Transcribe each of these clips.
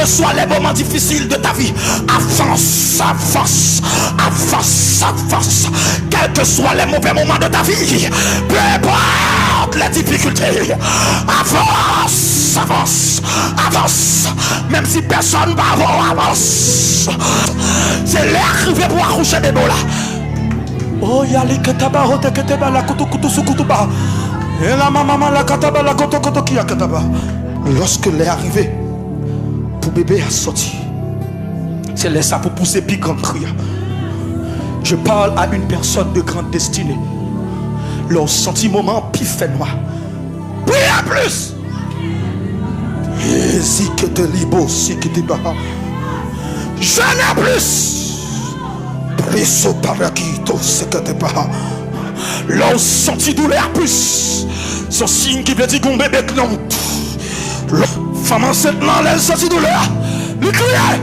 soient les moments difficiles de ta vie, avance, avance, avance, avance. Quels que soient les mauvais moments de ta vie, peu importe les difficultés, avance, avance, avance. Même si personne va avoir, avance. C'est l'air arrivé pour accoucher des mots là. Oh, yali kataba hote kataba la koto koto sukutuba. Et la maman la kataba la koto koto qui a kataba. Lorsque l'est arrivé, pour bébé a sorti, c'est là ça pour pousser puis grande prière. Je parle à une personne de grande destinée. Leur senti moment puis fait noir. Priez plus. Et si que te libo, si que te baha. Je n'ai plus. Presso parakito, c'est que te baha. Leur senti douleur plus. Son signe qui veut dire qu'on bébé non. Femme enceinte dans l'aile senti douleur. Lui crier.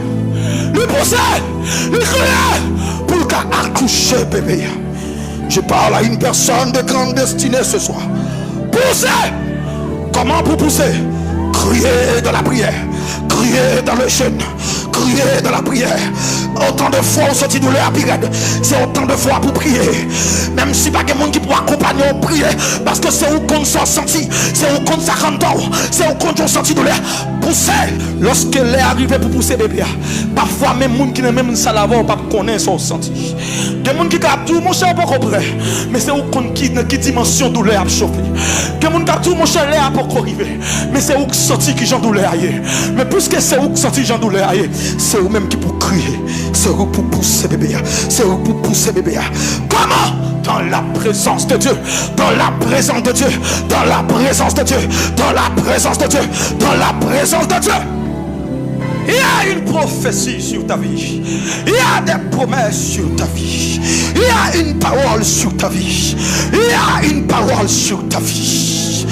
Lui pousser. Lui crier. Pour accoucher bébé. Je parle à une personne de grande destinée ce soir. Poussez. Comment pour pousser? Crier dans la prière. Crier dans le jeûne. Crier dans la prière. Autant de fois on sortit douleur à pirate. C'est autant de fois pour prier. Même si pas de monde qui pourra accompagner au prier. Parce que c'est où qu'on s'en senti. C'est où qu'on s'en rend. C'est où qu'on senti douleur. Pousser. Lorsque l'est arrivé pour pousser bébé. Parfois même monde qui n'est même ça l'avant pas connaître son senti. Des gens qui captent mon cher pas comprendre. Mais c'est où qu'on qui dimension douleur a chauffé. Des gens qui captent mon cher l'air pas arriver. Mais c'est où sorti qui j'en douleur aille. Mais puisque c'est où sorti j'en douleur aille. C'est où même qui pour crier. C'est où pour pousser bébé. C'est où pour pousser bébé. Comment? Dans la présence de Dieu. Dans la présence de Dieu. Dans la présence de Dieu. Dans la présence de Dieu. Dans la présence de Dieu. Il y a une prophétie sur ta vie. Il y a des promesses sur ta vie. Il y a une parole sur ta vie. Il y a une parole sur ta vie.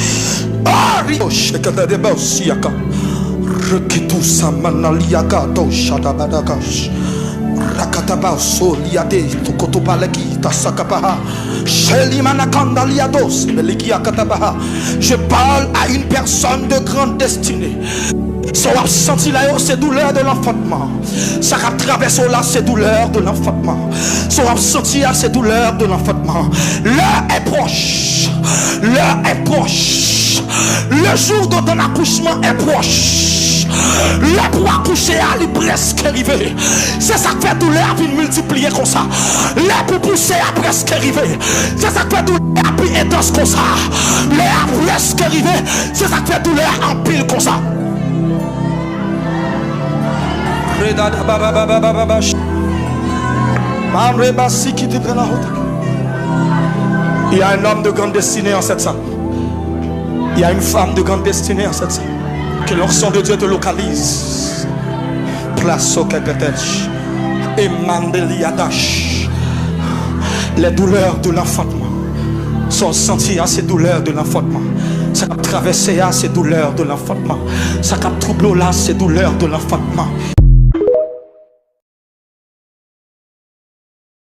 Oh, Rekitu samanaliaka do shadabadagash. Rakataba so liade to kotobaleki tasakapaha. Shelimanakanda liados melikiakatabaha. Je parle à une personne de grande destinée. Ça a senti là ces douleurs de l'enfantement. Ça a traversé là ces douleurs de l'enfantement. Ça a senti là ces douleurs de l'enfantement. L'heure est proche. L'heure est proche. Le jour de ton accouchement est proche. Là pour accoucher, elle est presque arrivé. C'est ça qui fait douleur puis multiplier comme ça. Là pour pousser, elle est presque arrivé. C'est ça qui fait douleur puis intense comme ça. Là est presque arrivé. C'est ça qui fait douleur en pile comme ça. Il y a un homme de grande destinée en cette salle. Il y a une femme de grande destinée en cette salle. Que l'onction de Dieu te localise. Place au Keketech. Et Mandeliadash. Les douleurs de l'enfantement sont senties à ces douleurs de l'enfantement. Ça a traversé à ces douleurs de l'enfantement. Ça a troublé là ces douleurs de l'enfantement.